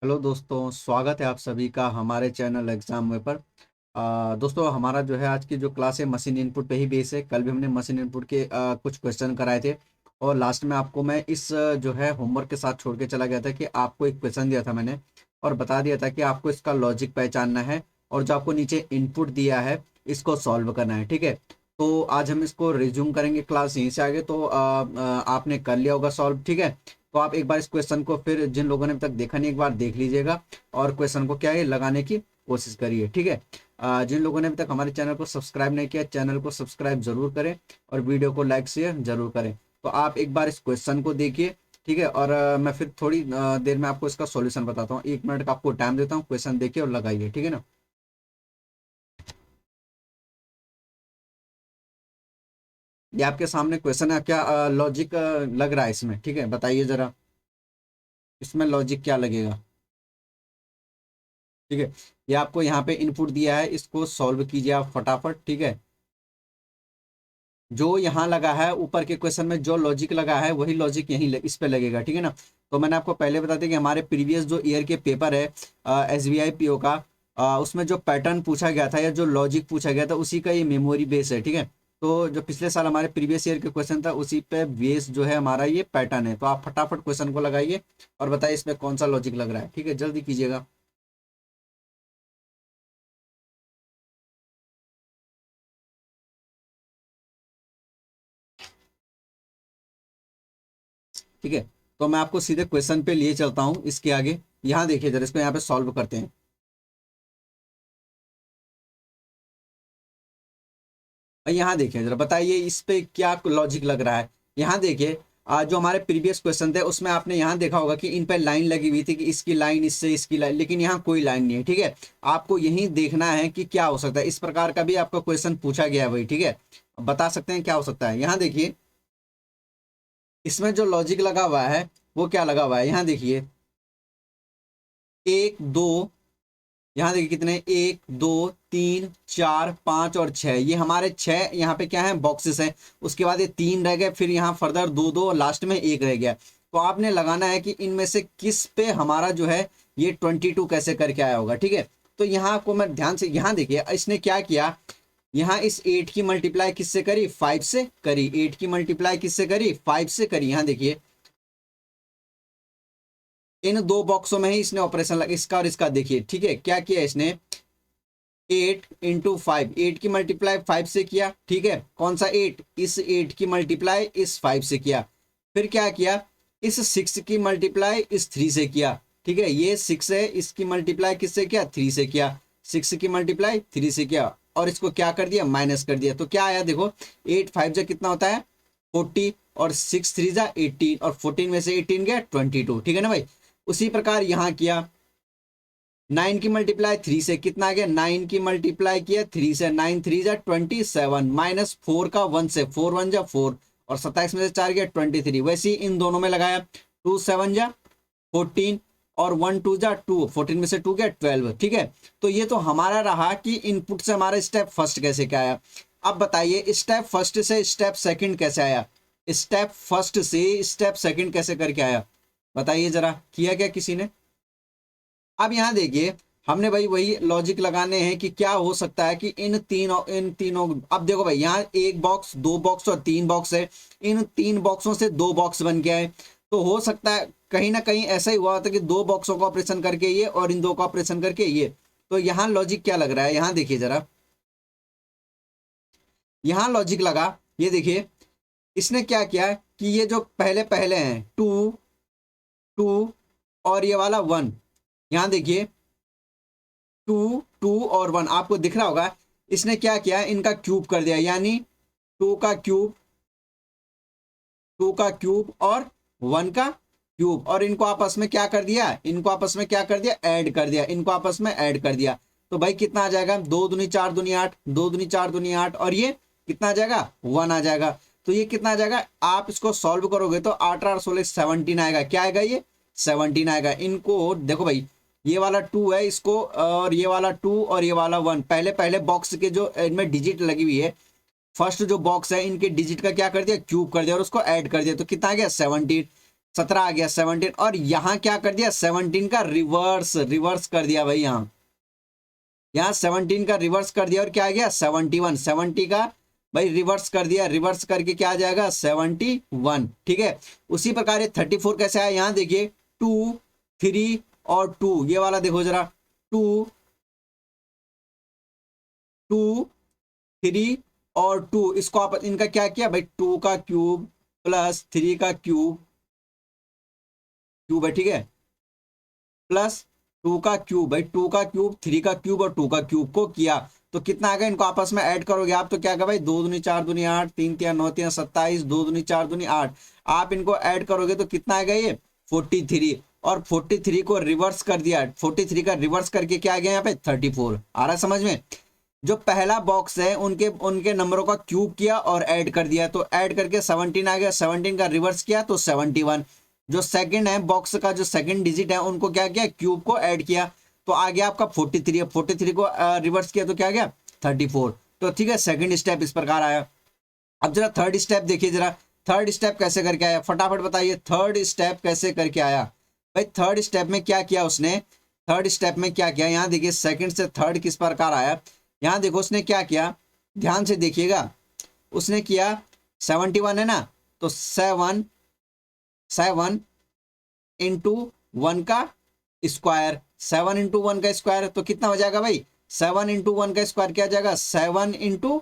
Hello दोस्तों, स्वागत है आप सभी का हमारे चैनल एग्जाम में पर। दोस्तों, हमारा जो है आज की जो क्लास है मशीन इनपुट पे ही बेस है। कल भी हमने मशीन इनपुट के कुछ क्वेश्चन कराए थे और लास्ट में आपको मैं इस जो है होमवर्क के साथ छोड़ के चला गया था कि आपको एक क्वेश्चन दिया था मैंने और बता दिया था कि आपको इसका लॉजिक पहचानना है और जो आपको नीचे इनपुट दिया है इसको सॉल्व करना है। ठीक है, तो आज हम इसको रिज्यूम करेंगे क्लास यहीं से आगे। तो आपने कर लिया होगा सॉल्व। ठीक है, तो आप एक बार इस क्वेश्चन को फिर जिन लोगों ने अभी तक देखा नहीं एक बार देख लीजिएगा और क्वेश्चन को क्या है लगाने की कोशिश करिए। ठीक है, जिन लोगों ने अभी तक हमारे चैनल को सब्सक्राइब नहीं किया चैनल को सब्सक्राइब जरूर करें और वीडियो को लाइक शेयर जरूर करें। तो आप एक बार इस क्वेश्चन को देखिए। ठीक है, और मैं फिर थोड़ी देर में आपको इसका सॉल्यूशन बताता हूँ। 1 मिनट का आपको टाइम देता हूँ, क्वेश्चन देखिए और लगाइए। ठीक है ना। ये आपके सामने क्वेश्चन है, क्या लॉजिक लग रहा है इसमें? ठीक है, बताइए जरा इसमें लॉजिक क्या लगेगा। ठीक है, ये आपको यहाँ पे इनपुट दिया है, इसको सॉल्व कीजिए आप फटाफट। ठीक है, जो यहाँ लगा है ऊपर के क्वेश्चन में जो लॉजिक लगा है वही लॉजिक यहीं इस पे लगेगा। ठीक है ना। तो मैंने आपको पहले बता दिया कि हमारे प्रीवियस जो ईयर के पेपर है SBI PO का, उसमें जो पैटर्न पूछा गया था या जो लॉजिक पूछा गया था उसी का ये मेमोरी बेस है। ठीक है, तो जो पिछले साल हमारे प्रीवियस ईयर के क्वेश्चन था उसी पे बेस जो है हमारा ये पैटर्न है। तो आप फटाफट क्वेश्चन को लगाइए और बताइए इसमें कौन सा लॉजिक लग रहा है। ठीक है, जल्दी कीजिएगा। ठीक है, तो मैं आपको सीधे क्वेश्चन पे लिए चलता हूँ इसके आगे। यहाँ देखिए जरा, इसको यहाँ पे सॉल्व करते हैं। और यहाँ देखिए जरा, बताइए इस पे क्या लॉजिक लग रहा है। यहाँ देखिए, जो हमारे प्रीवियस क्वेश्चन थे उसमें आपने यहाँ देखा होगा कि इन पे लाइन लगी हुई थी कि इसकी लाइन इससे इसकी लाइन, लेकिन यहाँ कोई लाइन नहीं है। ठीक है, आपको यही देखना है कि क्या हो सकता है। इस प्रकार का भी आपका क्वेश्चन पूछा गया है वही। ठीक है, बता सकते हैं क्या हो सकता है। यहाँ देखिए, इसमें जो लॉजिक लगा हुआ है वो क्या लगा हुआ है। यहाँ देखिए, एक दो, यहाँ देखिए कितने, 1 2 3 4 5 और 6, ये हमारे 6 यहाँ पे क्या है बॉक्सेस हैं। उसके बाद ये 3 रह गए, फिर यहाँ फर्दर दो दो, लास्ट में एक रह गया। तो आपने लगाना है कि इनमें से किस पे हमारा जो है ये 22 कैसे करके आया होगा। ठीक है, तो यहाँ को मैं ध्यान से, यहाँ देखिए इसने क्या किया, यहाँ इस 8 की मल्टीप्लाई किससे करी, 5 से करी। 8 की मल्टीप्लाई किससे करी, 5 से करी। यहाँ देखिए इन दो बॉक्सों में ही इसने ऑपरेशन लगा, इसका और इसका। देखिए ठीक है, क्या किया इसने, 8 × 5, 8 की मल्टीप्लाई 5 से किया। ठीक है, कौन सा 8, इस 8 की मल्टीप्लाई इस 5 से किया। फिर क्या किया, इस 6 की मल्टीप्लाई इस 3 से किया। ठीक है, ये 6 है, इसकी मल्टीप्लाई किससे किया, 3 से किया। 6 की मल्टीप्लाई 3 से किया और इसको क्या कर दिया, माइनस कर दिया। तो क्या आया देखो, 8 5 जा कितना होता है 40 और 6 3 जा 18 और 14 में से 18 गया 22। ठीक है ना भाई। उसी प्रकार यहाँ किया, 9 की मल्टीप्लाई 3 से कितना आ गया, 9 की मल्टीप्लाई किया 3 से, 9 3 जा 27 माइनस 4 का 1 से, 4 1 जा 4 और 27 में से 4 गया 23। वैसे ही इन दोनों में लगाया, 2 7 जा 14 और 1 2 जा 2, 14 में से 2 गया 12। ठीक है, तो ये तो हमारा रहा कि इनपुट से हमारा स्टेप फर्स्ट कैसे क्या आया। अब बताइए स्टेप फर्स्ट से स्टेप सेकंड कैसे आया, स्टेप फर्स्ट से स्टेप सेकंड कैसे करके आया, बताइए जरा, किया क्या किसी ने। अब यहाँ देखिए, हमने भाई वही लॉजिक लगाने हैं कि क्या हो सकता है कि इन तीनों, अब देखो भाई यहाँ एक बॉक्स, दो बॉक्स और 3 बॉक्स है। इन 3 बॉक्सों से 2 बॉक्स बन गया है। तो हो सकता है कहीं ना कहीं ऐसा ही हुआ होता कि 2 बॉक्सों का ऑपरेशन करके ये और इन 2 का ऑपरेशन करके ये। तो यहाँ लॉजिक क्या लग रहा है, यहाँ देखिए जरा, यहाँ लॉजिक लगा, ये देखिए इसने क्या किया कि ये जो पहले पहले हैं 2 2 और ये वाला 1, यहाँ देखिए 2 2 और 1 आपको दिख रहा होगा। इसने क्या किया, इनका क्यूब कर दिया, यानी 2 का क्यूब, 2 का क्यूब और 1 का क्यूब, और इनको आपस में क्या कर दिया, इनको आपस में क्या कर दिया, ऐड कर दिया, इनको आपस में ऐड कर दिया। तो भाई कितना आ जाएगा, 2 दूनी 4 दूनी 8, 2 दूनी 4 दूनी 8 और ये कितना आ जाएगा, 1 आ जाएगा। तो ये कितना आ जाएगा, आप इसको सॉल्व करोगे तो 8 8 16 17 आएगा। क्या आएगा, ये 17 आएगा। इनको देखो भाई, ये वाला 2 है इसको, और ये वाला 2 और ये वाला 1, पहले पहले बॉक्स के जो इनमें डिजिट लगी हुई है, फर्स्ट जो बॉक्स है इनके डिजिट का क्या कर दिया, क्यूब कर दिया और उसको ऐड कर दिया। तो कितना आ गया, 17। 17 आ गया 17, और यहाँ क्या कर दिया 17 का रिवर्स, रिवर्स कर दिया भाई, यहाँ 17 का रिवर्स कर दिया और क्या आ गया 71, 70 का भाई रिवर्स कर दिया, रिवर्स करके क्या आ जाएगा 71, ठीक है। उसी प्रकार ये 34 कैसे आया, यहाँ देखिए 2 3 और 2, ये वाला देखो जरा, 2 2 3 और 2, इसको आप इनका क्या किया भाई, 2 का क्यूब प्लस 3 का क्यूब, क्यूब है ठीक है, प्लस 2 का क्यूब, भाई 2 का क्यूब 3 का क्यूब और 2 का क्यूब को किया तो कितना आ गया, इनको आपस में ऐड करोगे आप तो क्या, भाई 2 दूनी 4 दूनी 8, 3 3 9 3 27, 2 दूनी 4 दूनी 8, आप इनको ऐड करोगे तो कितना आएगा ये 43, और 43 को रिवर्स कर दिया, 43 का रिवर्स करके क्या आ गया यहाँ पे 34। आ रहा समझ में, जो पहला बॉक्स है उनके उनके नंबरों का क्यूब किया और ऐड कर दिया, तो ऐड करके 17 आ गया, 17 का रिवर्स किया तो 71। जो सेकंड है बॉक्स का जो सेकंड डिजिट है उनको क्या किया, क्यूब को ऐड किया तो आ गया आपका 43, 43 को रिवर्स किया तो क्या आ गया 34। तो ठीक है, सेकंड स्टेप इस प्रकार आया। अब जरा थर्ड स्टेप देखिए जरा, थर्ड स्टेप कैसे करके आया, फटाफट बताइए थर्ड स्टेप कैसे करके आया। भाई थर्ड स्टेप में क्या किया उसने, थर्ड स्टेप में क्या किया, यहाँ देखिए सेकंड से थर्ड किस प्रकार आया, यहाँ देखो उसने क्या किया, ध्यान से देखिएगा, उसने किया 71 है ना, तो 7 इंटू 1 का स्क्वायर, 7 इंटू 1 का स्क्वायर तो कितना हो जाएगा भाई, 7 इंटू 1 का स्क्वायर क्या जाएगा 7 इंटू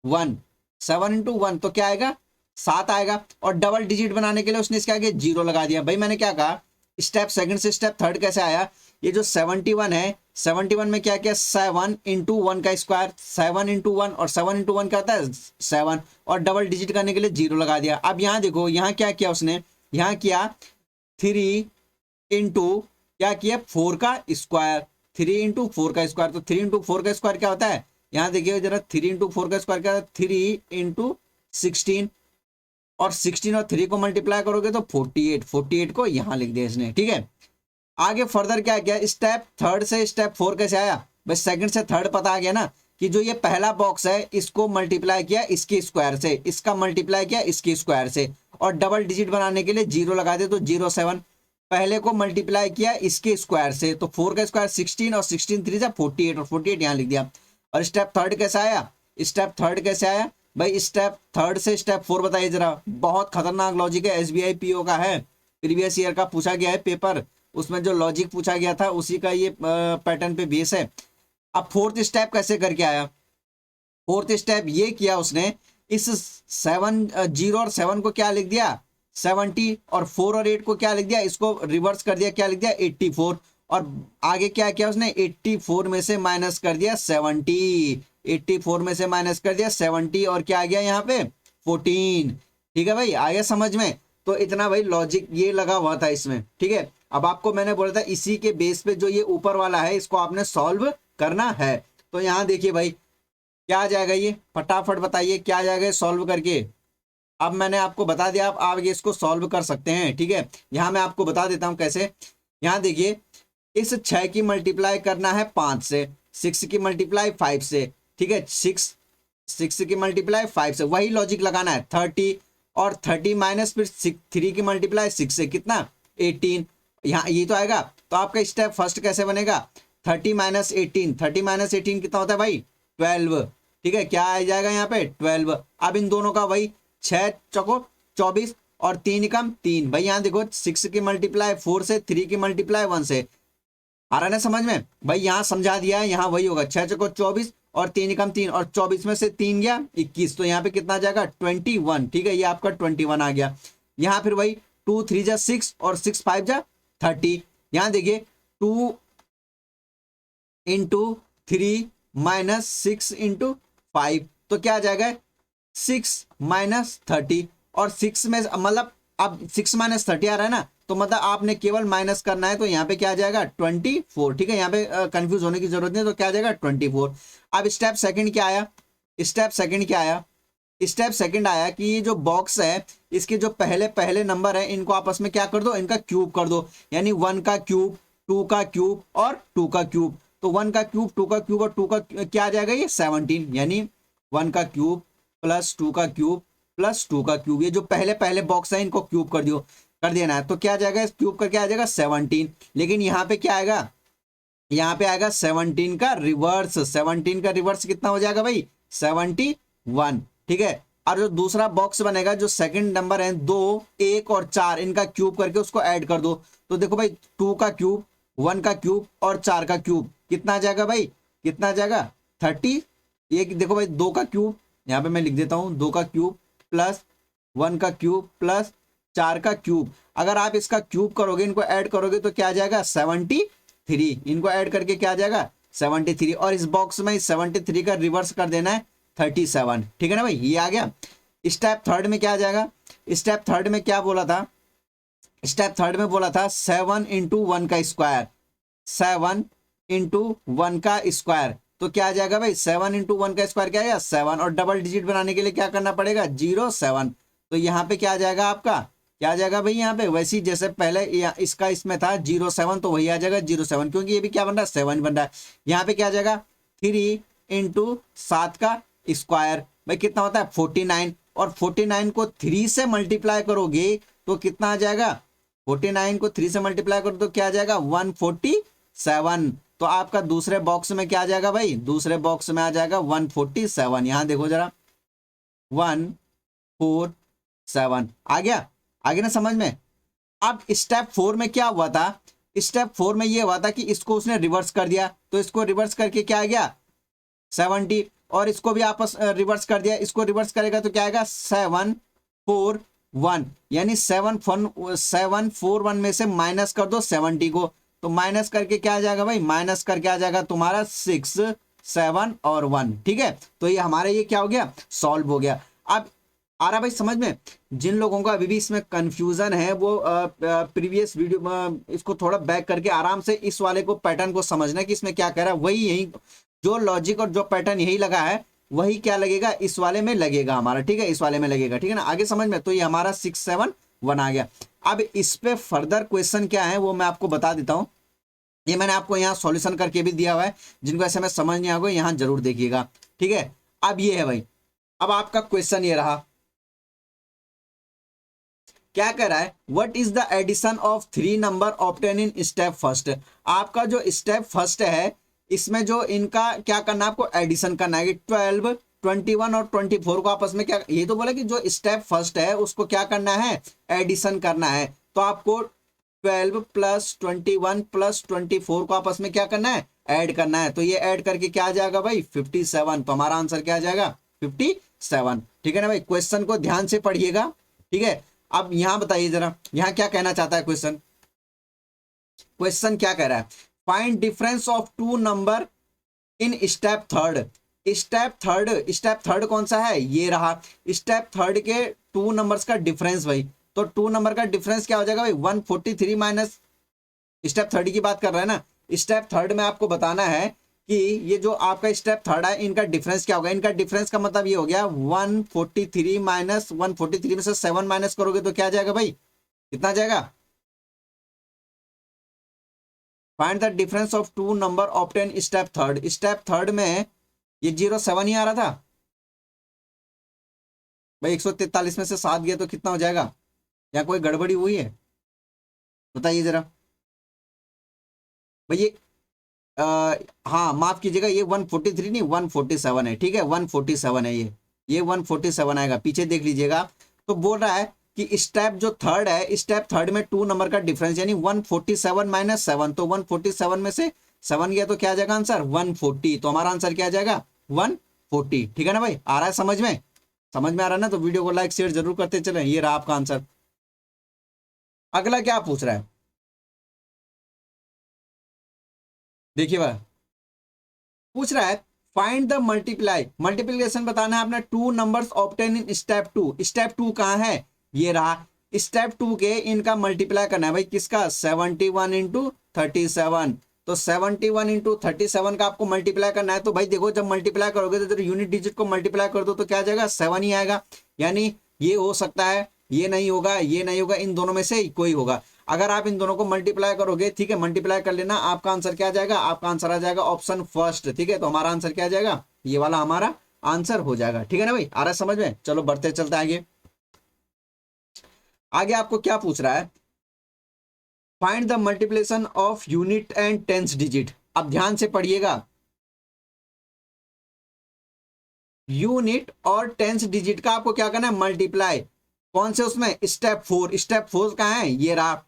1, 7 इंटू 1 तो क्या आएगा 7 आएगा, और डबल डिजिट बनाने के लिए उसने इसके आगे 0 लगा दिया। भाई मैंने क्या कहा, स्टेप सेकंड से स्टेप थर्ड कैसे आया, ये जो 71 है 71 में क्या किया 7 इंटू 1 का स्क्वायर, 7 इंटू 1, और 7 इंटू 1 क्या होता है 7, और डबल डिजिट करने के लिए 0 लगा दिया। अब यहाँ देखो यहाँ क्या किया उसने, यहाँ किया 3 इंटू क्या किया 4 का स्क्वायर, 3 इंटू 4 का स्क्वायर, तो 3 इंटू 4 का स्क्वायर क्या होता है, यहाँ देखिए जरा 3 इंटू 4 का स्क्वायर क्या होता है 3 इंटू 16, और 16 और 3 को मल्टीप्लाई करोगे तो 48, 48 को यहाँ लिख दिया इसने, ठीक है। आगे फर्दर क्या किया, स्टेप थर्ड से स्टेप 4 कैसे आया, बस सेकंड से थर्ड पता आ गया ना, कि जो ये पहला बॉक्स है इसको मल्टीप्लाई किया इसके स्क्वायर से, इसका मल्टीप्लाई किया इसके स्क्वायर से, और डबल डिजिट बनाने के लिए 0 लगा दे तो 07, पहले को मल्टीप्लाई किया इसके स्क्वायर से, तो 4 का स्क्वायर 16, और 16 3 जा 48, और 48 यहाँ लिख दिया। और स्टेप थर्ड कैसे आया, स्टेप थर्ड कैसे आया भाई, स्टेप थर्ड से स्टेप 4 बताइए जरा, बहुत खतरनाक लॉजिक है, SBI PO का है, प्रीवियस ईयर का पूछा गया है पेपर, उसमें जो लॉजिक पूछा गया था उसी का ये पैटर्न पे बेस है। अब फोर्थ स्टेप कैसे करके आया, फोर्थ स्टेप ये किया उसने, इस 0 और 7 को क्या लिख दिया 70, और 4 और 8 को क्या लिख दिया, इसको रिवर्स कर दिया, क्या लिख दिया 84, और आगे क्या किया उसने 84 में से माइनस कर दिया 70, 84 में से माइनस कर दिया 70, और क्या आ गया यहाँ पे 14। ठीक है भाई, आ गया समझ में, तो इतना भाई लॉजिक ये लगा हुआ था इसमें, ठीक है। अब आपको मैंने बोला था इसी के बेस पे जो ये ऊपर वाला है इसको आपने सॉल्व करना है, तो यहाँ देखिए भाई क्या आ जाएगा, ये फटाफट बताइए क्या आ जाएगा सॉल्व करके। अब मैंने आपको बता दिया, आप आगे इसको सॉल्व कर सकते हैं, ठीक है। यहाँ मैं आपको बता देता हूँ कैसे, यहाँ देखिए इस 6 की मल्टीप्लाई करना है 5 से, 6 की मल्टीप्लाई 5 से, ठीक है, 6 की मल्टीप्लाई 5 से, वही लॉजिक लगाना है 30, और 30 माइनस फिर 3 की मल्टीप्लाई 6 से कितना 18, यहाँ ये तो आएगा। तो आपका स्टेप फर्स्ट कैसे बनेगा, 30 माइनस 18, 30 माइनस 18 कितना होता है भाई 12, ठीक है, क्या आ जाएगा यहाँ पे 12। अब इन दोनों का वही 6 चौको 24, और 3 कम 3, भाई यहाँ देखो 6 की मल्टीप्लाई 4 से, 3 की मल्टीप्लाई 1 से, आ रहा है ना समझ में भाई, यहाँ समझा दिया है, यहाँ वही होगा 6 चौको 24, और 3 कम 3, और 24 में से 3 गया 21, तो यहाँ पे कितना आ जाएगा 21, ठीक है, ये आपका 21 आ गया। यहाँ फिर वही 2 3 जा 6, और 6 5 जा 30, यहाँ देखिए 2 इंटू 3 माइनस 6 इंटू 5, तो क्या आ जाएगा 6 माइनस 30, और 6 में मतलब अब 6 माइनस 30 आ रहा है ना, तो मतलब आपने केवल माइनस करना है, तो यहाँ पे क्या आ जाएगा 24, ठीक है, यहाँ पे कंफ्यूज होने की जरूरत नहीं, तो क्या आ जाएगा 24। अब स्टेप सेकंड क्या आया, स्टेप सेकंड क्या आया, स्टेप सेकंड आया कि ये जो बॉक्स है इसके जो पहले पहले नंबर है इनको आपस में क्या कर दो, इनका क्यूब कर दो, यानी 1 का क्यूब 2 का क्यूब और 2 का क्यूब, तो 1 का क्यूब 2 का क्यूब और 2 का क्या आ जाएगा ये 17, यानी 1 का क्यूब प्लस 2 का क्यूब प्लस 2 का क्यूब, ये जो पहले पहले बॉक्स है इनको क्यूब कर दियो, कर देना है। तो क्या आ जाएगा, इस क्यूब करके आ जाएगा 17। लेकिन यहाँ पे क्या आएगा, यहाँ पे आएगा 17 का रिवर्स। 17 का रिवर्स कितना हो जाएगा भाई, 71। ठीक है। और जो दूसरा बॉक्स बनेगा, जो सेकंड नंबर है 2, 1 और 4, इनका क्यूब करके उसको ऐड कर दो। तो देखो भाई 2 का क्यूब, 1 का क्यूब और 4 का क्यूब कितना आ जाएगा भाई, कितना आ जाएगा 30। ये देखो भाई 2 का क्यूब, यहाँ पे मैं लिख देता हूँ 2 का क्यूब प्लस 1 का क्यूब प्लस 4 का क्यूब। अगर आप इसका क्यूब करोगे, इनको ऐड करोगे तो क्या आ जाएगा 73। इनको ऐड करके क्या आ जाएगा 73। और इस बॉक्स में 73 का रिवर्स कर देना है 37। ठीक है ना भाई, ये आ गया। स्टेप थर्ड में क्या आ जाएगा, स्टेप थर्ड में क्या बोला था, स्टेप थर्ड में बोला था 7 इंटू 1 का स्क्वायर, 7 इंटू 1 का स्क्वायर। तो क्या आ जाएगा भाई 7 इंटू 1 का स्क्वायर क्या आएगा 7, और डबल डिजिट बनाने के लिए क्या करना पड़ेगा 07। तो यहाँ पे क्या आ जाएगा आपका, क्या आ जाएगा भाई यहाँ पे, वैसे ही जैसे पहले इसका इसमें था 07, तो वही आ जाएगा 07, क्योंकि ये भी क्या बन रहा है 7 बन रहा है। यहाँ पे क्या आ जाएगा 3 इंटू 7 का स्क्वायर, भाई कितना होता है 49, और 49 को 3 से मल्टीप्लाई करोगे तो कितना आ जाएगा, 49 को 3 से मल्टीप्लाई करो तो क्या आ जाएगा 147। तो आपका दूसरे बॉक्स में क्या आ जाएगा भाई, दूसरे बॉक्स में आ जाएगा 147। यहां देखो जरा 147 आ गया, आगे ना समझ में। अब स्टेप 4 में क्या हुआ था, स्टेप 4 में ये हुआ था कि इसको उसने रिवर्स कर दिया, तो इसको रिवर्स करके क्या आ गया 70, और इसको भी आपस रिवर्स कर दिया, इसको रिवर्स करेगा तो क्या आएगा 741, यानी 741 में से माइनस कर दो 70 को, तो माइनस करके क्या आ जाएगा भाई, माइनस करके आ जाएगा तुम्हारा 6, 7 और 1। ठीक है, तो ये हमारा ये क्या हो गया, सॉल्व हो गया। अब आ रहा भाई समझ में। जिन लोगों का अभी भी इसमें कंफ्यूजन है वो प्रीवियस वीडियो इसको थोड़ा बैक करके आराम से इस वाले को पैटर्न को समझना कि इसमें क्या कह रहा है, वही यही जो लॉजिक और जो पैटर्न यही लगा है वही क्या लगेगा इस वाले में लगेगा हमारा। ठीक है, इस वाले में लगेगा। ठीक है ना, आगे समझ में। तो ये हमारा 671 आ गया। अब इस पे फर्दर क्वेश्चन क्या है वो मैं आपको बता देता हूँ। ये मैंने आपको यहाँ सॉल्यूशन करके भी दिया हुआ है, जिनको ऐसे में समझ नहीं आएगा यहाँ जरूर देखिएगा। ठीक है, अब ये है भाई, अब आपका क्वेश्चन ये रहा, क्या कह रहा है, what is the addition of 3 number obtain in step first. आपका जो स्टेप फर्स्ट है इसमें जो इनका क्या करना है, आपको एडिशन करना है। 12, 21 और 24 को आपस में क्या, ये तो बोला कि जो स्टेप फर्स्ट है उसको क्या करना है, एडिशन करना है। तो आपको 12 प्लस 21 प्लस 24 को आपस में क्या करना है, ऐड करना है। तो ये ऐड करके क्या आ जाएगा भाई 57। तो हमारा आंसर क्या आ जाएगा 57। ठीक है ना भाई, क्वेश्चन को ध्यान से पढ़िएगा। ठीक है, अब यहां बताइए जरा, यहां क्या कहना चाहता है क्वेश्चन, क्वेश्चन क्या कह रहा है, find difference of 2 number in step third. Step third कौन सा है, ये रहा। स्टेप थर्ड के 2 नंबर्स का डिफरेंस भाई, तो 2 नंबर का डिफरेंस क्या हो जाएगा भाई 143 माइनस, स्टेप थर्ड की बात कर रहा है ना। स्टेप थर्ड में आपको बताना है कि ये जो आपका स्टेप थर्ड है इनका डिफरेंस क्या होगा। इनका डिफरेंस का मतलब ये हो गया 143 माइनस 143 में से 7 माइनस करोगे तो क्या आ जाएगा भाई, कितना आ जाएगा, find the difference of 2 number obtain step third. Step third में ये 07 ही आ रहा था भाई, 143 में से 7 गया तो कितना हो जाएगा, या कोई गड़बड़ी हुई है बताइए जरा भाई। ये हाँ माफ कीजिएगा, ये 143 नहीं 147 है। ठीक है, 147 है ये 147 आएगा, पीछे देख लीजिएगा। तो बोल रहा है कि स्टेप जो थर्ड है, स्टेप थर्ड में 2 नंबर का डिफरेंस यानी 147 माइनस 7, तो 147 में से 7 गया तो क्या आ जाएगा आंसर 140। तो हमारा आंसर क्या आ जाएगा 140। ठीक है ना भाई, आ रहा है समझ में, समझ में आ रहा है ना, तो वीडियो को लाइक शेयर जरूर करते चले। ये रहा आपका आंसर। अगला क्या पूछ रहा है, देखिए भाई पूछ रहा है फाइंड द मल्टीप्लाई, मल्टीप्लीकेशन बताना है अपना 2 numbers obtain in step 2। Step 2 कहाँ है, ये रहा। स्टेप 2 के इनका मल्टीप्लाई करना है भाई, किसका 71 इंटू 37। तो 71 इंटू 37 का आपको मल्टीप्लाई करना है। तो भाई देखो जब मल्टीप्लाई करोगे तो यूनिट डिजिट को मल्टीप्लाई कर दो तो क्या आ जाएगा 7 ही आएगा, यानी ये हो सकता है, ये नहीं होगा, ये नहीं होगा, इन दोनों में से कोई होगा। अगर आप इन दोनों को मल्टीप्लाई करोगे, ठीक है, मल्टीप्लाई कर लेना, आपका आंसर क्या आ जाएगा, आपका आंसर आ जाएगा ऑप्शन फर्स्ट। ठीक है, तो हमारा आंसर क्या आ जाएगा, ये वाला हमारा आंसर हो जाएगा। ठीक है ना भाई, आ रहा है समझ में। चलो बढ़ते चलते आगे। आगे आपको क्या पूछ रहा है, find the multiplication of unit and tens digit. अब ध्यान से पढ़िएगा, यूनिट और टेंस डिजिट का आपको क्या करना है, मल्टीप्लाई। कौन से उसमें, स्टेप 4। स्टेप 4 कहाँ है, ये रहा।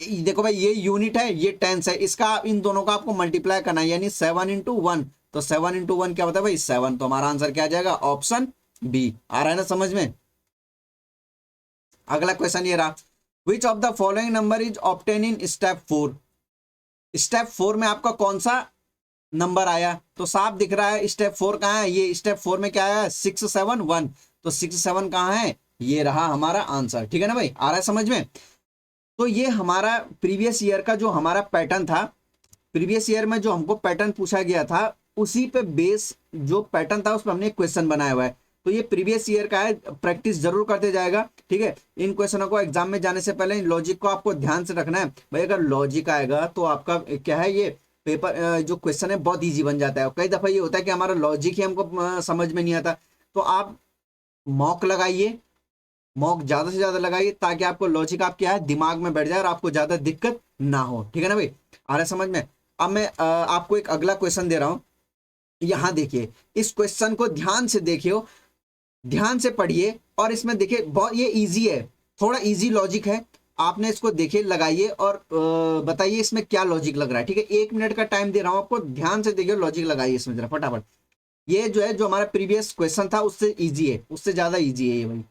देखो भाई ये यूनिट है, ये टेंस है, इसका इन दोनों का आपको मल्टीप्लाई करना है, यानी 7 × 1। तो 7 × 1 क्या होता है भाई, 7। तो हमारा आंसर क्या आ जाएगा, ऑप्शन बी। आ रहा है ना समझ में। अगला क्वेश्चन ये रहा, which of the following number is obtain in step 4। Step 4 में आपका कौन सा नंबर आया, तो साफ दिख रहा है स्टेप 4 कहाँ है, ये स्टेप 4 में क्या आया, 6 7 1। तो 6 7 कहाँ है, ये रहा हमारा आंसर। ठीक है ना भाई, आ रहा है समझ में। तो ये हमारा प्रीवियस ईयर का जो हमारा पैटर्न था, प्रीवियस ईयर में जो हमको पैटर्न पूछा गया था, उसी पे बेस जो पैटर्न था उस पर हमने क्वेश्चन बनाया हुआ है। तो ये प्रीवियस ईयर का है, प्रैक्टिस जरूर करते जाएगा। ठीक है, इन क्वेश्चनों को एग्जाम में जाने से पहले इन लॉजिक को आपको ध्यान से रखना है भाई। अगर लॉजिक आएगा तो आपका क्या है, ये पेपर जो क्वेश्चन है बहुत ईजी बन जाता है। कई दफा ये होता है कि हमारा लॉजिक ही हमको समझ में नहीं आता, तो आप मॉक लगाइए, मॉक ज्यादा से ज्यादा लगाइए, ताकि आपको लॉजिक आप क्या है दिमाग में बैठ जाए और आपको ज्यादा दिक्कत ना हो। ठीक है ना भाई, आ रहा है समझ में। अब मैं आपको एक अगला क्वेश्चन दे रहा हूं, यहां देखिए, इस क्वेश्चन को ध्यान से देखियो, ध्यान से पढ़िए, और इसमें देखिए बहुत ये इजी है, थोड़ा इजी लॉजिक है। आपने इसको देखिए, लगाइए और बताइए इसमें क्या लॉजिक लग रहा है। ठीक है, 1 मिनट का टाइम दे रहा हूं आपको, ध्यान से देखिए, लॉजिक लगाइए इसमें जरा फटाफट। ये जो है, जो हमारा प्रीवियस क्वेश्चन था उससे इजी है, उससे ज्यादा इजी है ये भाई,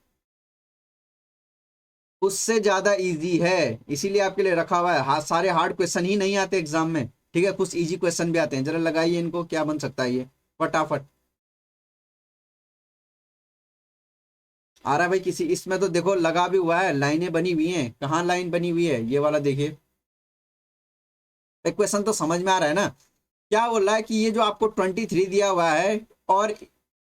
उससे ज्यादा इजी है, इसीलिए आपके लिए रखा हुआ है। सारे हार्ड क्वेश्चन ही नहीं आते एग्जाम में। ठीक है, कुछ इजी क्वेश्चन भी आते हैं, जरा लगाइए इनको, क्या बन सकता है ये फटाफट। आ रहा है भाई किसी, इसमें तो देखो लगा भी हुआ है, लाइनें बनी हुई हैं, कहाँ लाइन बनी हुई है, ये वाला देखिए। क्वेश्चन तो समझ में आ रहा है ना। क्या बोल रहा है कि ये जो आपको 23 दिया हुआ है और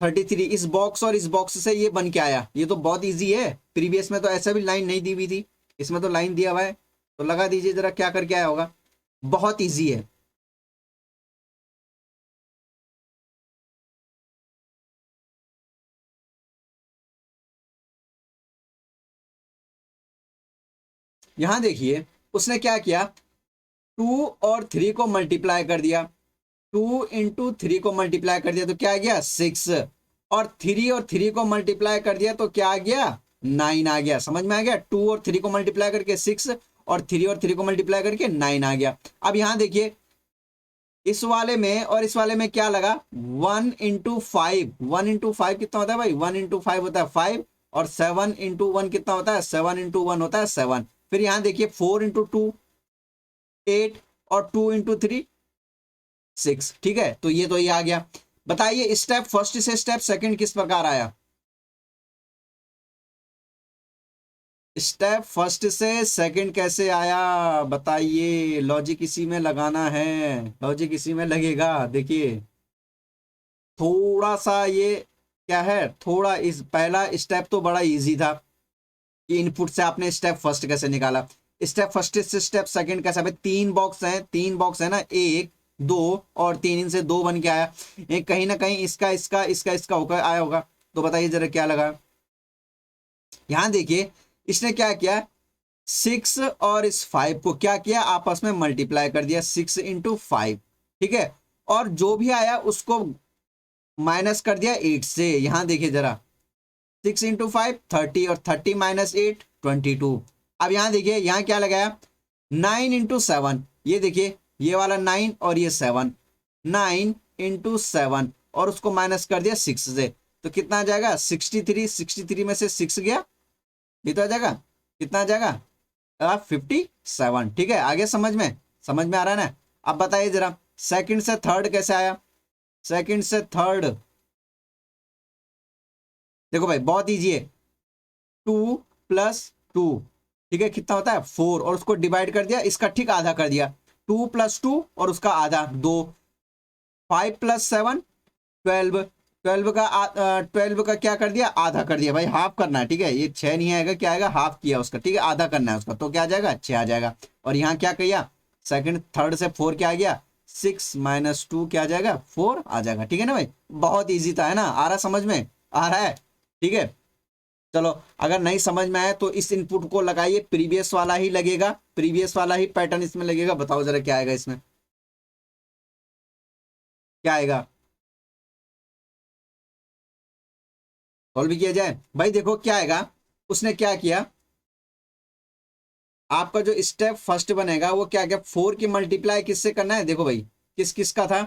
33, इस बॉक्स और इस बॉक्स से ये बन के आया, ये तो बहुत इजी है। प्रीवियस में तो ऐसा भी लाइन नहीं दी हुई थी, इसमें तो लाइन दिया हुआ है। तो लगा दीजिए जरा क्या करके आया होगा, बहुत इजी है। यहां देखिए उसने क्या किया, 2 और 3 को मल्टीप्लाई कर दिया, 2 × 3 को मल्टीप्लाई कर दिया तो क्या आ गया, 6। और 3 को मल्टीप्लाई कर दिया तो क्या आ गया, 9 आ गया। समझ में आ गया, 2 और 3 को मल्टीप्लाई करके 6, और 3 को मल्टीप्लाई करके 9 आ गया। अब यहां देखिए, इस वाले में और इस वाले में क्या लगा, 1 × 5। 1 × 5 कितना होता है भाई, 1 × 5 होता है 5, और 7 × 1 कितना होता है, 7 × 1 होता है 7। फिर यहां देखिए 4 × 2 8, और 2 × 3 6। ठीक है, तो ये आ गया। बताइए स्टेप फर्स्ट से स्टेप सेकंड किस प्रकार आया, स्टेप फर्स्ट से सेकंड कैसे आया, बताइए। लॉजिक इसी में लगाना है, लॉजिक इसी में लगेगा। देखिए थोड़ा सा ये क्या है, थोड़ा इस पहला स्टेप तो बड़ा इजी था कि इनपुट से आपने स्टेप फर्स्ट कैसे निकाला। स्टेप फर्स्ट से स्टेप सेकंड कैसे, भाई 3 बॉक्स है ना, 1 2 और 3, इनसे 2 बन के आया। एक कहीं ना कहीं इसका होकर आया होगा। तो बताइए जरा क्या लगा। यहां देखिए इसने क्या किया, 6 और इस 5 को क्या किया, आपस में मल्टीप्लाई कर दिया, 6 × 5। ठीक है, और जो भी आया उसको माइनस कर दिया 8 से। यहां देखिए जरा, 6 × 5 30, और 30 - 8 22। अब यहां देखिए, यहां क्या लगाया, 9 × 7। ये देखिए, ये वाला 9 और ये 7, 9 × 7, और उसको माइनस कर दिया 6 से। तो कितना आ जाएगा, 63। 63 में से 6 गया, ये तो आ जाएगा, कितना आ जाएगा, 57। ठीक है, आगे समझ में आ रहा है ना। अब बताइए जरा सेकंड से थर्ड कैसे आया, सेकंड से थर्ड देखो भाई बहुत इजी है, 2 + 2। ठीक है, कितना होता है 4, और उसको डिवाइड कर दिया, इसका ठीक आधा कर दिया, 2 + 2 और उसका आधा 2। 5 + 7 12, 12 का क्या कर दिया, आधा कर दिया। भाई हाफ करना है, ठीक है, ये 6 नहीं आएगा, क्या आएगा, हाफ किया उसका। ठीक है, आधा करना है उसका, तो क्या आ जाएगा, 6 आ जाएगा। और यहाँ क्या किया, सेकंड थर्ड से 4 क्या आ गया, 6 माइनस 2 क्या आ जाएगा 4 आ जाएगा। ठीक है ना भाई, बहुत इजी था, है ना, आ रहा समझ में, आ रहा है। ठीक है, चलो अगर नहीं समझ में आए तो इस इनपुट को लगाइए, प्रीवियस वाला ही लगेगा, प्रीवियस वाला ही पैटर्न इसमें लगेगा। बताओ जरा क्या आएगा इसमें, क्या आएगा, सॉल्व किया जाए भाई। देखो क्या आएगा, उसने क्या किया, आपका जो स्टेप फर्स्ट बनेगा वो क्या क्या 4 की मल्टीप्लाई किससे करना है, देखो भाई किस किस का था।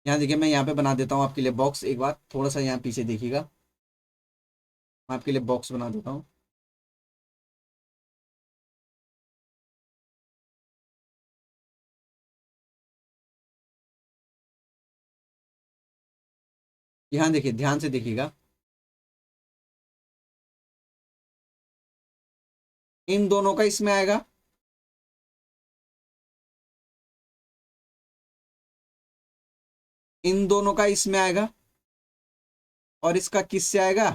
यहाँ देखिए, मैं यहाँ पे बना देता हूँ आपके लिए बॉक्स, एक बार थोड़ा सा यहाँ पीछे देखिएगा, मैं आपके लिए बॉक्स बना देता हूँ। यहाँ देखिए, ध्यान से देखिएगा, इन दोनों का इसमें आएगा, इन दोनों का इसमें आएगा, और इसका किससे आएगा,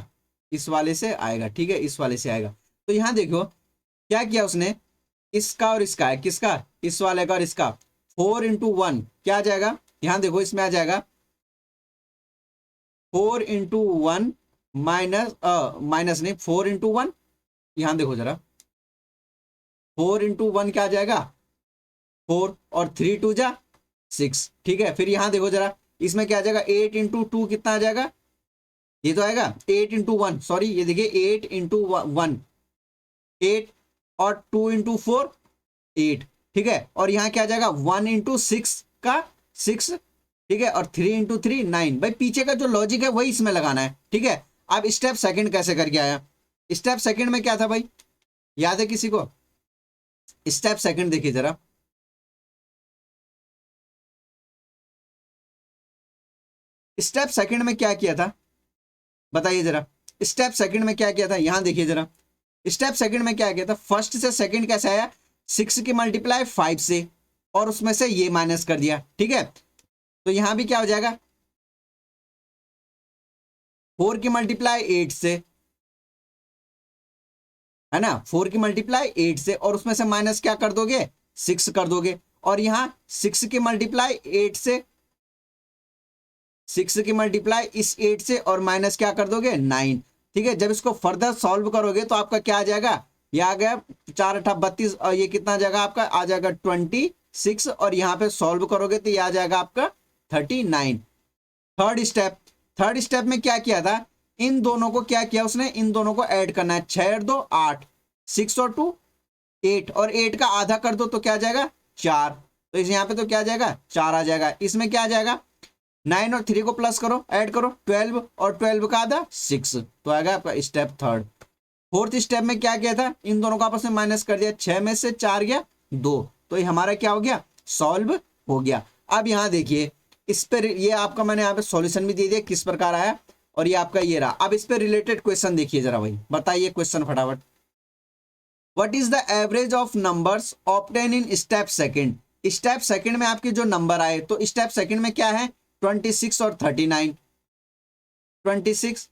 इस वाले से आएगा। ठीक है, इस वाले से आएगा। तो यहाँ देखो क्या किया उसने, इसका और इसका है, किसका, इस वाले का और इसका, 4 × 1 क्या आ जाएगा, यहाँ देखो इसमें आ जाएगा 4 × 1 माइनस माइनस नहीं 4 × 1, यहाँ देखो जरा 4 × 1 क्या आ जाएगा 4, और 3 2 जा 6। ठीक है, फिर यहाँ देखो जरा इसमें क्या आ जाएगा 8 × 2 कितना आ जाएगा, ये तो आएगा 8 × 1, सॉरी ये देखिए 8 × 1 8, और 2 × 4 8। ठीक है, और यहाँ क्या आ जाएगा 1 × 6 का 6। ठीक है, और 3 × 3 9। भाई पीछे का जो लॉजिक है वही इसमें लगाना है। ठीक है, अब स्टेप सेकंड कैसे करके आया, स्टेप सेकंड में क्या था भाई, याद है किसी को, स्टेप सेकंड देखिए जरा, स्टेप सेकंड में क्या किया था, बताइए जरा, स्टेप सेकंड में क्या किया था, यहां देखिए जरा, स्टेप सेकंड में क्या किया था, फर्स्ट से सेकंड कैसे आया, 6 की मल्टीप्लाई 5 से, और उसमें से ये माइनस कर दिया। ठीक है, तो यहां भी क्या हो जाएगा 4 की मल्टीप्लाई 8 से, है ना, 4 की मल्टीप्लाई 8 से, और उसमें से माइनस क्या कर दोगे 6 कर दोगे, और यहां 6 की मल्टीप्लाई 8 से, 6 की मल्टीप्लाई इस 8 से, और माइनस क्या कर दोगे 9। ठीक है, जब इसको फर्दर सॉल्व करोगे तो आपका क्या आ जाएगा, ये आ गया 4 8 32, और ये कितना आ जाएगा आपका, आ जाएगा 26, और यहाँ पे सॉल्व करोगे तो ये आ जाएगा आपका 39। थर्ड स्टेप में क्या किया था, इन दोनों को क्या किया उसने, इन दोनों को ऐड करना है, 6 और 2 8, 6 और 2 8, और 8 का आधा कर दो तो क्या आ जाएगा 4, तो इस यहाँ पे तो क्या आ जाएगा 4 आ जाएगा। इसमें क्या आ जाएगा 9 और 3 को प्लस करो, ऐड करो 12, और 12 का आधा 6, तो आएगा आपका स्टेप थर्ड। फोर्थ स्टेप में क्या किया था, इन दोनों को आपस में माइनस कर दिया, 6 में से 4 गया 2, तो ये हमारा क्या हो गया सॉल्व हो गया। अब यहाँ देखिए इस पर, ये आपका मैंने यहाँ पे सॉल्यूशन भी दे दिया किस प्रकार आया, और ये आपका ये रहा। अब इस पे रिलेटेड क्वेश्चन देखिए जरा भाई, बताइए क्वेश्चन फटाफट, what is the average of numbers obtain in step second. Step second में आपके जो नंबर आए, तो स्टेप सेकंड में क्या है 26 और 39, 26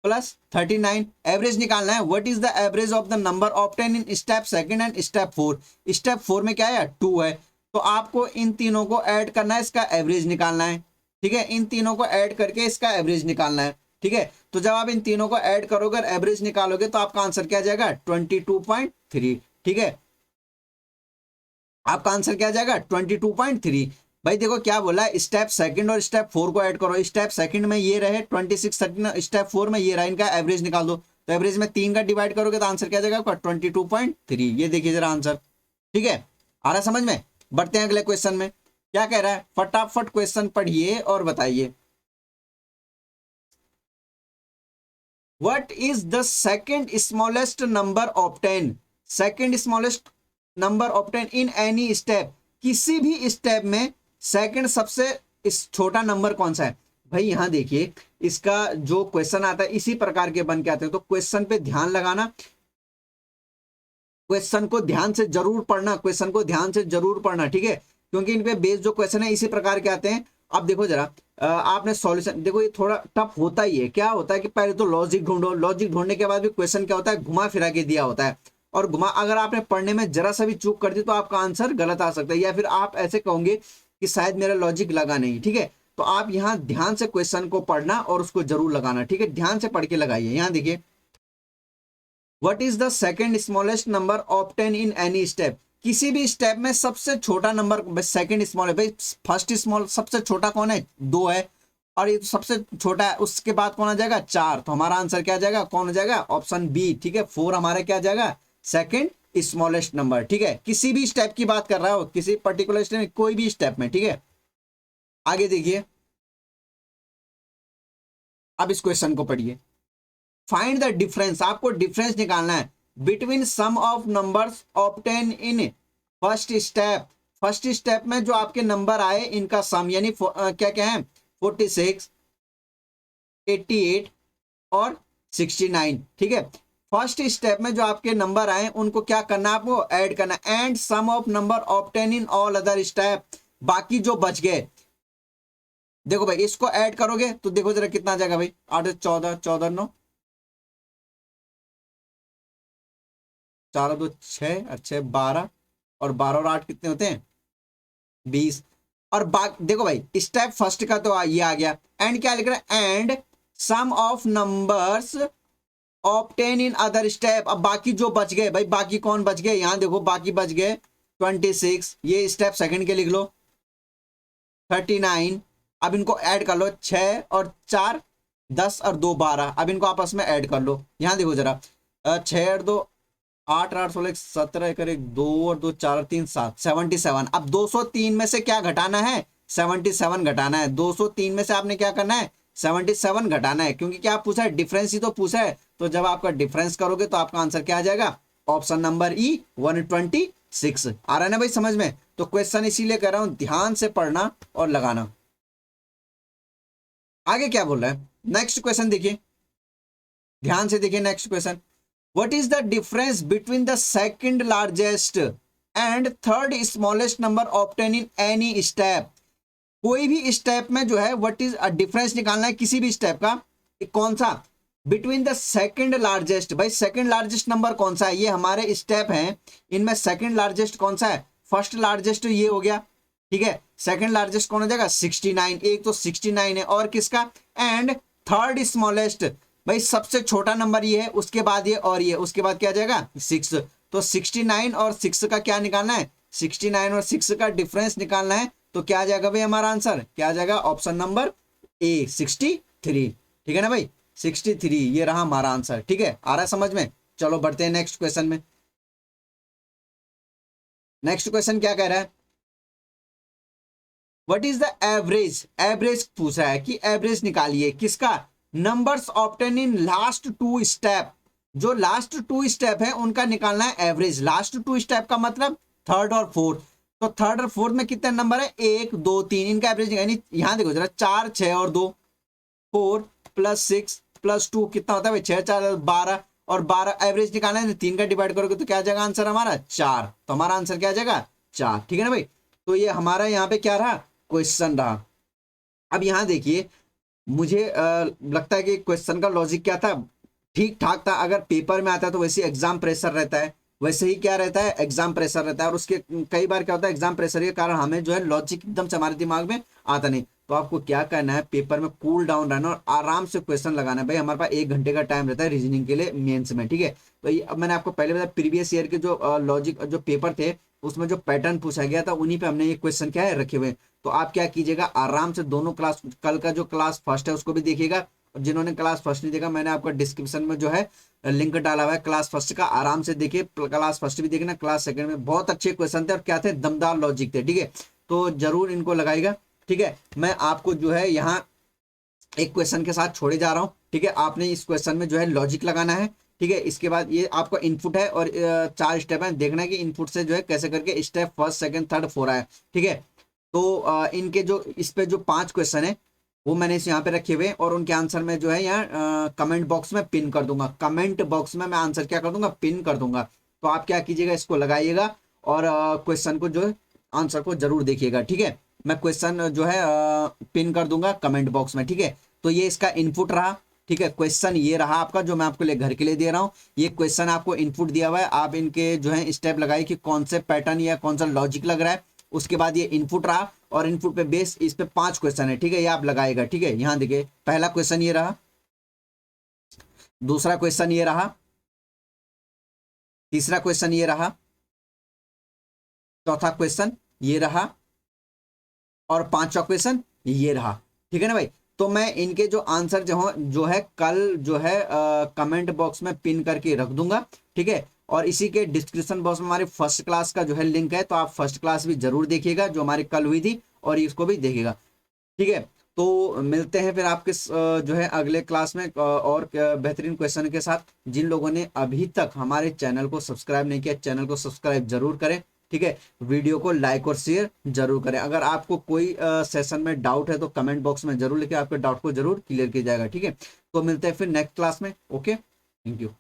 प्लस 39, एवरेज निकालना है। What is the average of the number obtain in step second and step 4। Step 4 में क्या है 2 है, तो आपको इन तीनों को ऐड करना है, इसका एवरेज निकालना है। ठीक है, इन तीनों को ऐड करके इसका एवरेज निकालना है। ठीक है, तो जब आप इन तीनों को ऐड करोगे, एवरेज निकालोगे, तो आपका आंसर क्या जाएगा 22.3। ठीक है, आपका आंसर क्या जाएगा 22.3। भाई देखो क्या बोला है, स्टेप सेकंड और स्टेप 4 को ऐड करो। स्टेप सेकंड में ये रहे 26 13, स्टेप 4 में ये रहा, इनका एवरेज निकाल दो, तो एवरेज में 3 का डिवाइड करोगे तो आंसर क्या जाएगा 22.3। ये देखिए जरा आंसर। ठीक है, आ रहा समझ में। बढ़ते हैं अगले क्वेश्चन में, क्या कह रहा है, फटाफट क्वेश्चन पढ़िए और बताइए। What is the second smallest number obtained? Second smallest number obtained in any step। किसी भी स्टेप में सेकंड सबसे छोटा नंबर कौन सा है। भाई यहां देखिए, इसका जो क्वेश्चन आता है इसी प्रकार के बन के आते हैं, तो क्वेश्चन पे ध्यान लगाना, क्वेश्चन को ध्यान से जरूर पढ़ना, क्वेश्चन को ध्यान से जरूर पढ़ना। ठीक है, क्योंकि इन पे बेस्ड जो क्वेश्चन है इसी प्रकार के आते हैं। अब देखो जरा, आपने सॉल्यूशन देखो, ये थोड़ा टफ होता ही है। क्या होता है कि पहले तो लॉजिक ढूंढो, लॉजिक ढूंढने के बाद भी क्वेश्चन क्या होता है घुमा फिरा के दिया होता है, और घुमा, अगर आपने पढ़ने में जरा सा भी चूक कर दी तो आपका आंसर गलत आ सकता है, या फिर आप ऐसे कहोगे कि शायद मेरा लॉजिक लगा नहीं, ठीक है। तो आप यहाँ ध्यान से क्वेश्चन को पढ़ना और उसको जरूर लगाना, ठीक है, ध्यान से पढ़ के लगाइए। यहाँ देखिए, what is the second smallest number obtain in any step, किसी भी स्टेप में सबसे छोटा नंबर सेकंड स्मॉल है भाई, फर्स्ट स्मॉल सबसे छोटा कौन है, 2 है, और ये तो सबसे छोटा है, उसके बाद कौन आ जाएगा, 4। तो हमारा आंसर क्या आ जाएगा, कौन हो जाएगा, ऑप्शन बी, ठीक है, 4 हमारा क्या आ जाएगा, सेकंड स्मॉलेस्ट नंबर, ठीक है। किसी भी स्टेप की बात कर रहा हो, किसी पर्टिकुलर स्टेप में, कोई भी स्टेप में, ठीक है। आगे देखिए, अब इस क्वेश्चन को पढ़िए। फाइंड द डिफरेंस, आपको डिफरेंस निकालना है between sum of numbers obtain in first step. First step में जो आपके नंबर आए इनका सम, यानी क्या क्या है, 46, 88 और 69, ठीक है। फर्स्ट स्टेप में जो आपके नंबर आए उनको क्या करना है, आपको ऐड करना है। And sum of number obtain in all other step, बाकी जो बच गए, देखो भाई इसको ऐड करोगे तो देखो जरा कितना आ जाएगा भाई, 8 14, 14 9, 4 2 6 और 6 12, और 12 और 8 कितने होते हैं, 20। और बाकी देखो भाई स्टेप फर्स्ट का तो ये आ गया। एंड क्या लिख रहा है, and sum of numbers obtain in other step. अब बाकी जो बच गए भाई, बाकी कौन बच गए, यहां देखो बाकी बच गए 26, ये स्टेप सेकंड के लिख लो, 39। अब इनको ऐड कर लो, 6 और 4 10 और 2 12, अब इनको आपस में ऐड कर लो। यहां देखो जरा, 6 और 2 8 8 16 17 एक 2 और 2 4 3 7 77। अब 203 में से क्या घटाना है, 77 घटाना है। 203 में से आपने क्या करना है, 77 घटाना है, क्योंकि क्या पूछा है, डिफरेंस ही तो पूछा है। तो जब आपका डिफरेंस करोगे तो आपका आंसर क्या आ जाएगा, ऑप्शन नंबर ई 126। आ रहा है ना भाई समझ में। तो क्वेश्चन इसीलिए कह रहा हूं ध्यान से पढ़ना और लगाना। आगे क्या बोल रहा है, नेक्स्ट क्वेश्चन देखिए, ध्यान से देखिए next question. What is the difference between the second largest and third smallest number obtain in any step. कोई भी स्टेप में जो है व्हाट इज डिफरेंस निकालना है किसी भी स्टेप का, कौन सा, बिटवीन द सेकंड लार्जेस्ट। भाई सेकंड लार्जेस्ट नंबर कौन सा है, ये हमारे स्टेप हैं, इनमें सेकंड लार्जेस्ट कौन सा है, फर्स्ट लार्जेस्ट ये हो गया, ठीक है। सेकंड लार्जेस्ट कौन हो जाएगा, 69, एक तो 69 है, और किसका, एंड थर्ड स्मॉलेस्ट, भाई सबसे छोटा नंबर ये है, उसके बाद ये, और ये, उसके बाद क्या आ जाएगा, 6। तो 69 और 6 का क्या निकालना है, 69 और 6 का डिफरेंस निकालना है। तो क्या आ जाएगा भाई हमारा आंसर, क्या आ जाएगा, ऑप्शन नंबर ए 63, ठीक है ना भाई, 63 ये रहा हमारा आंसर, ठीक है। आ रहा है समझ में। चलो बढ़ते हैं नेक्स्ट क्वेश्चन में। नेक्स्ट क्वेश्चन क्या कह रहा है, what is the average, average पूछा है कि एवरेज निकालिए किसका, numbers obtain in last 2 step. जो लास्ट 2 स्टेप है उनका निकालना है एवरेज। लास्ट 2 स्टेप का मतलब थर्ड और फोर्थ। तो थर्ड और फोर्थ में कितने नंबर है, 1 2 3, इनका एवरेज यानी यहां देखो जरा, 4 6 और 2 4 + 6 + 2 कितना होता है भाई, 6 4 12, और 12 एवरेज निकालना है, 3 का डिवाइड करोगे तो क्या आ जाएगा आंसर हमारा, 4। तो हमारा आंसर क्या आ जाएगा, 4, ठीक है ना भाई। तो ये हमारा यहाँ पे क्या रहा, क्वेश्चन रहा। अब यहाँ देखिए, मुझे लगता है कि क्वेश्चन का लॉजिक क्या था, ठीक ठाक था। अगर पेपर में आता है तो वैसे एग्जाम प्रेशर रहता है, वैसे ही क्या रहता है, एग्जाम प्रेशर रहता है। और उसके कई बार क्या होता है, एग्जाम प्रेशर के कारण हमें जो है लॉजिक एकदम से हमारे दिमाग में आता नहीं। तो आपको क्या करना है, पेपर में कूल डाउन रहना और आराम से क्वेश्चन लगाना है। भाई हमारे पास 1 घंटे का टाइम रहता है रीजनिंग के लिए मेंस में, ठीक है। तो अब मैंने आपको पहले बताया, प्रीवियस ईयर के जो लॉजिक जो पेपर थे उसमें जो पैटर्न पूछा गया था उन्हीं पे हमने ये क्वेश्चन क्या है रखे हुए। तो आप क्या कीजिएगा, आराम से दोनों क्लास, कल का जो क्लास फर्स्ट है उसको भी देखिएगा, और जिन्होंने क्लास फर्स्ट नहीं देखा, मैंने आपका डिस्क्रिप्शन में जो है लिंक डाला हुआ है क्लास फर्स्ट का, आराम से देखिए। क्लास फर्स्ट भी देखना, क्लास सेकंड में बहुत अच्छे क्वेश्चन थे और क्या थे, दमदार लॉजिक थे, ठीक है। तो जरूर इनको लगाएगा, ठीक है। मैं आपको जो है यहाँ एक क्वेश्चन के साथ छोड़े जा रहा हूँ, ठीक है। आपने इस क्वेश्चन में जो है लॉजिक लगाना है, ठीक है। इसके बाद ये आपका इनपुट है और 4 स्टेप है, देखना है कि इनपुट से जो है कैसे करके स्टेप फर्स्ट सेकंड थर्ड 4 आया, ठीक है। तो इनके जो इस पे जो 5 क्वेश्चन है वो मैंने इस यहाँ पे रखे हुए हैं, और उनके आंसर में जो है यहाँ कमेंट बॉक्स में पिन कर दूंगा। कमेंट बॉक्स में मैं आंसर क्या कर दूंगा, पिन कर दूंगा। तो आप क्या कीजिएगा, इसको लगाइएगा और क्वेश्चन को जो है आंसर को जरूर देखिएगा, ठीक है। मैं क्वेश्चन जो है पिन कर दूंगा कमेंट बॉक्स में, ठीक है। तो ये इसका इनपुट रहा, ठीक है। क्वेश्चन ये रहा आपका जो मैं आपको घर के लिए दे रहा हूँ। ये क्वेश्चन आपको इनपुट दिया हुआ है, आप इनके जो है स्टेप लगाइए कि कौन से पैटर्न या कौन सा लॉजिक लग रहा है। उसके बाद ये इनपुट रहा, और इनपुट पे बेस, इस पे 5 क्वेश्चन है, ठीक है, ये आप लगाएगा, ठीक है। यहाँ देखिए पहला क्वेश्चन ये रहा, दूसरा क्वेश्चन ये रहा, तीसरा क्वेश्चन ये रहा, चौथा क्वेश्चन ये रहा और पांचवा क्वेश्चन ये रहा, ठीक है ना भाई। तो मैं इनके जो आंसर जो है कल जो है कमेंट बॉक्स में पिन करके रख दूंगा, ठीक है। और इसी के डिस्क्रिप्शन बॉक्स में हमारी फर्स्ट क्लास का जो है लिंक है, तो आप फर्स्ट क्लास भी जरूर देखिएगा जो हमारी कल हुई थी, और इसको भी देखिएगा, ठीक है। तो मिलते हैं फिर आपके जो है अगले क्लास में और बेहतरीन क्वेश्चन के साथ। जिन लोगों ने अभी तक हमारे चैनल को सब्सक्राइब नहीं किया, चैनल को सब्सक्राइब जरूर करें, ठीक है। वीडियो को लाइक और शेयर जरूर करें। अगर आपको कोई सेशन में डाउट है तो कमेंट बॉक्स में जरूर लिखे, आपके डाउट को जरूर क्लियर किया जाएगा, ठीक है। तो मिलते हैं फिर नेक्स्ट क्लास में। Okay, thank you.